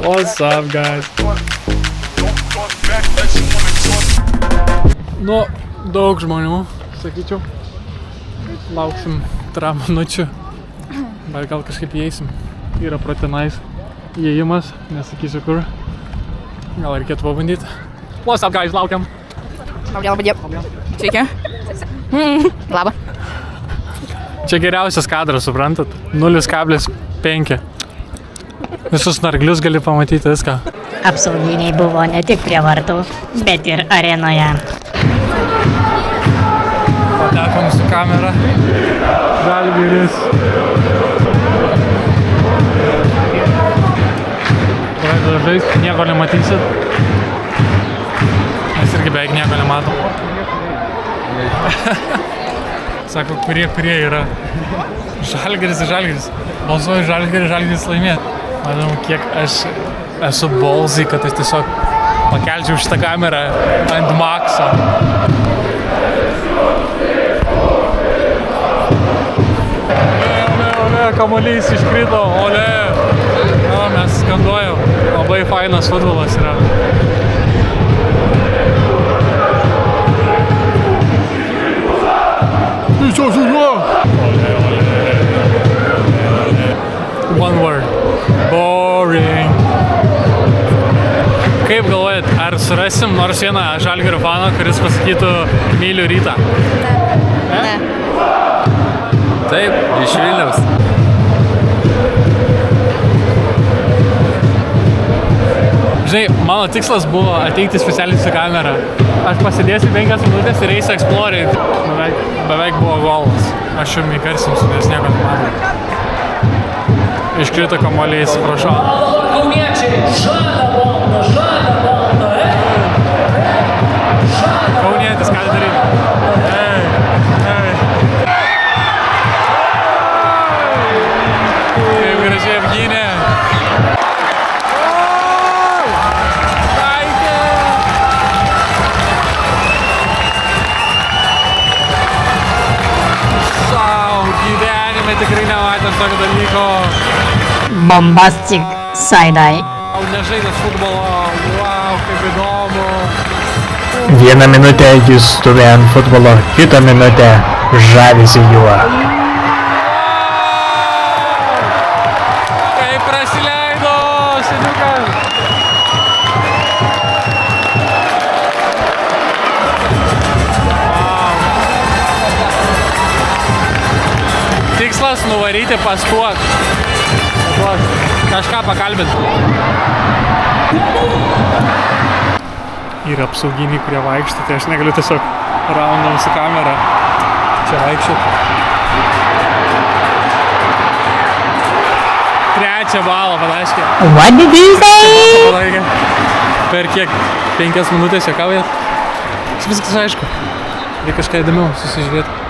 What's up, guys? Nu, daug žmonių, sakyčiau. Lauksim 3 minučių, bet gal kažkaip įeisim. Yra pro tenais įėjimas, nesakysiu kur. Gal reikėtų pabandyti. What's up, guys, laukiam. Labdien. Sveiki. Labą. Čia geriausias kadras, suprantat? 0,5. Visus narglius gali pamatyti viską. Apsauginiai buvo ne tik prie vartų, bet ir arenoje. Patekom su kamera. Žalgiris. Pradeda žaisti, nieko nematysit. Mes irgi beveik nieko nematom. Sako, kurie yra. Žalgiris. Balsuoju Žalgiris laimėt. Manau, kiek aš esu ballsy, kad aš tiesiog pakelčiau šitą kamerą ant makso. Ole, kamuolys iškrito, ole. O, mes skanduojam. Labai fainas futbolas yra. One word. Boring. Kaip galvojat, ar surasim nors vieną Žalgirio faną, kuris pasakytų myliu Rytą? Ne. Taip, iš Vilniaus. Žinai, mano tikslas buvo ateiti specialiai su kamera. Aš pasidėsiu 5 minutės ir eisiu Explorer. Beveik buvo golas. Aš jums įgarsinsiu, nes nieko nematau. Iškrito kamuolys, prašau. Kauniečiai, žalia bomba. Kaunietis, ką daryti? Ei. Kaip gražiai apgynė. Taikė! Sau, gyvenime tikrai nematėm tokio dalyko. Bombastic side-eye. Nežaidęs futbolo, wow, kaip įdomu. Vieną minutę jis stovė ant futbolo, kitą minutę žavisi juo. Kaip prasileido, seniukas. Tikslas nuvaryti pas tuos. Kažką pakalbinti. Yra apsauginiai, kurie vaikšto, tai aš negaliu tiesiog raundam su kamera čia vaikščioti. 3 balą pataškė. What did you say? Per kiek? 5 minutės juokaujat? Viskas aišku. Reikia kažką įdomiau susižiūrėti.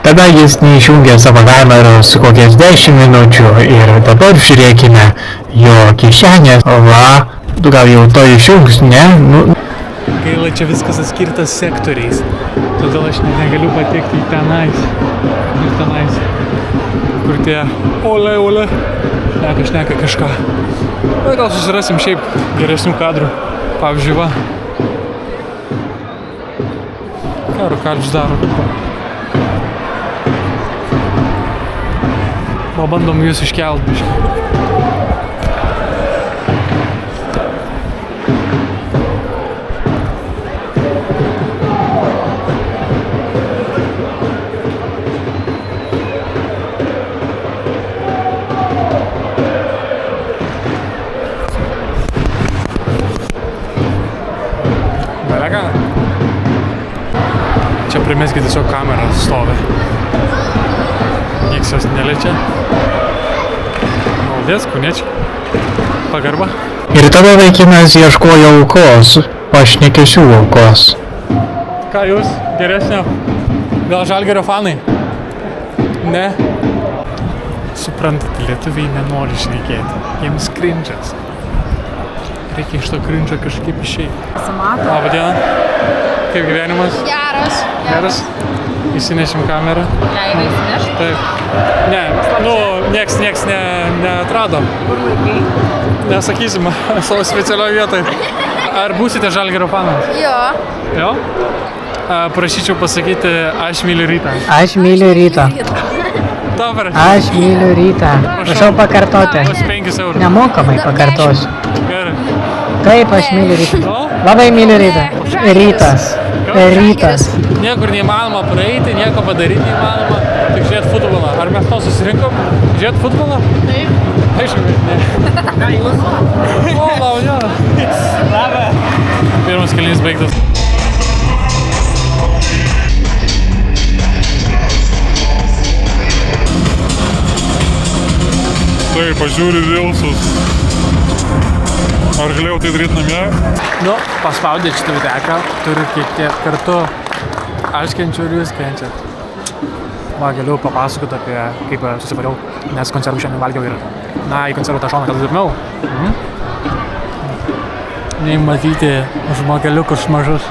Tada jis neišjungė savo kameros kokias 10 minučių ir dabar žiūrėkime jo kišenės. Va, tu gal jau to išjungs, ne? Gaila, čia viskas atskirtas sektoriais, todėl aš negaliu patekti į tenais. Ir tenais. Kur tie ole. Šneka kažką. Na, gal susirasim šiaip geresnių kadrų. Pavyzdžiui, va. Ką Rukalius daro? Pabandom jūs iškelt biškį. Belega. Čia primeskit tiesiog kamerą stovi. Nieks jos neliečia. Maldės, kauniečiai. Pagarba. Ir tada vaikinas ieškojo aukos, pašnekesių aukos. Ką jūs? Geresnio? Gal Žalgirio fanai? Ne? Suprantat, lietuviai nenori šnekėti. Jiems cringe'as. Reikia iš to cringe'o kažkaip išeiti. Pasimato. Labą dieną. Kaip gyvenimas? Geras. Geras? įsinešim kamerą. Leidai įsinešti? Taip. Ne, nieks neatrado. Kur laikai? Nesakysim, savo specialioje vietoje. Ar būsite Žalgirio fanas? Jo. Jo? Prašyčiau pasakyti, aš myliu rytą. Aš myliu rytą. Dabar. Aš myliu rytą. Prašau pakartoti. Pas 5 eurų. Nemokamai pakartosiu. Gerai. Taip, aš myliu rytą. No? Labai myliu rytą. Rytas. Rytas. Niekur neįmanoma praeiti, nieko padaryti neįmanoma. Tik žiūrėt futbolą. Ar mes to susirinkom? Žiūrėt futbolą? Taip. Aišku, ne. Ką jūs? O, laužio. Pirmas kėlinys baigtas. Taip, pažiūri Rilsus. Ar galėjau tai daryti namie? Nu, paspaudėt šitą videką, turiu kiek kartu. Aš kenčiu ir jūs kenčiat. Va, galiu papasakoti apie kaip susivariau, nes konservų šiandien valgiau ir į konservų tą šoną, kad pirmiau. Nei matyti žmogeliukus mažus.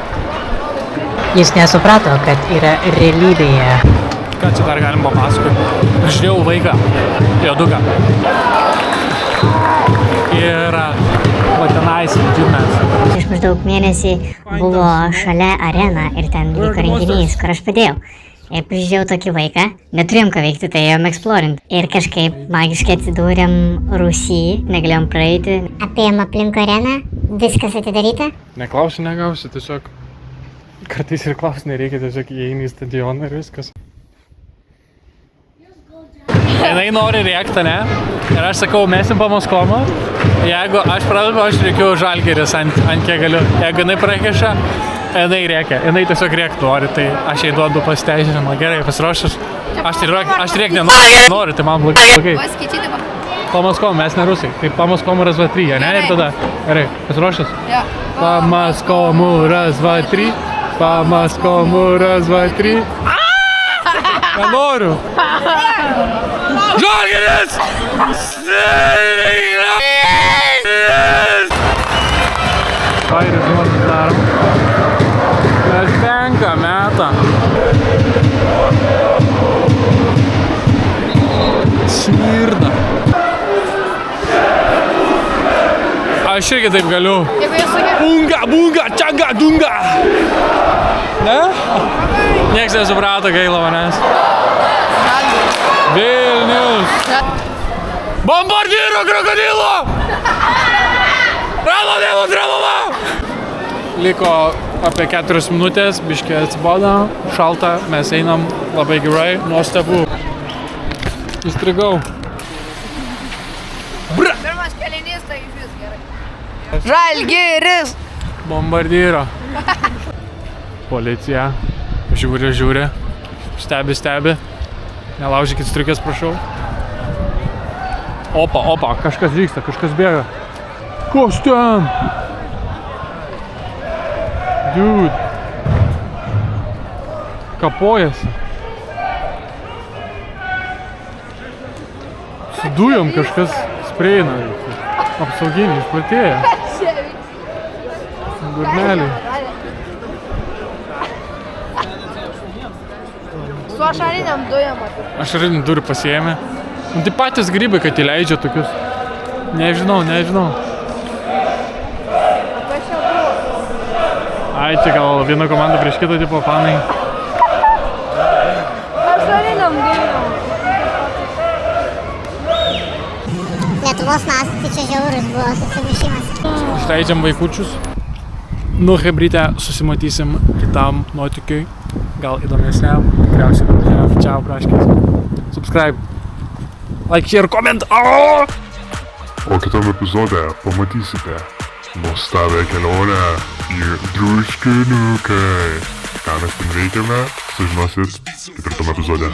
Jis nesuprato, kad yra realybėje. Ką čia dar galim papasakoti? Aš žiūrėjau vaiką, joduką. Ir va tenais džiūmės. Prieš maždaug mėnesį buvo šalia arena ir ten vyko renginys, kur aš padėjau. Ir prižiūrėjau tokį vaiką, neturėjom ką veikti, tai ėjom explorint. Ir kažkaip magiškai atsidūrėm Rūsy, negalėjom praeiti. Apėjom aplink areną, viskas atidaryta. Neklausi, negausi, tiesiog kartais ir klausi nereikia, tiesiog įeini į stadioną ir viskas. Jinai nori rėkti, ne? Ir aš sakau, mesim Pamoskomą. Jeigu aš pradedu, aš rėkiu Žalgiris ant kiek galiu. Jeigu jinai prakeša, jinai rėkia. Jinai tiesiog rėkti nori, tai aš jai duodu pasiteisinimą. Gerai, pasiruošęs. Aš rėkti nenoriu, tai man blogai. Paskaičyti man. Pamoskomą, mes ne rusai. Tai Pamoskomų raz 2-3, ne? Ir tada. Gerai, pasiruošęs. Jo. Pamoskomų raz 2-3. Pamoskomų raz 2-3. Nenoriu. Žalgiris! Airis žmonės darom. Mes penką metą. Smirda. Aš irgi taip galiu. Bunga, čanga, dunga. Ne? Niekas nesuprato, gaila manęs. Vilnius. Bombardyro krokodilo! Krokodilo dramama! Liko apie 4 minutės, biškį atsibodo, šalta, mes einam labai gerai, nuostabu. Įstrigau. Pirmas kėlinys, tai vis gerai. Žalgiris! Bombardyro. Policija žiūri, stebi. Nelaužykit striukės, prašau. Opa, kažkas vyksta, kažkas bėga. Kas ten? Dude. Kapojasi. Su dujom kažkas spreina. Apsauginiai išplatėja. Durneliai. Su ašariniam dujom. Ašarinį durį pasiėmė. Nu, tai patys grybai, kad įleidžia tokius. Nežinau. Ai, čia gal viena komanda prieš kitą tipo fanai. Ašariniam dujom. Lietuvos nastas, tai čia žiaurus buvo susimušimas. Išleidžiam vaikučius. Nu, hebrytę susimatysim kitam nuotykiui. Gal įdomesniam. Tikriausiai įdomesniam. Čiau, praškės. Subscribe. Like, share, comment. O kitam epizode pamatysite nuostabią kelionę į Druskininkai. Ką mes ten veikiame, sužinosit 4 epizode.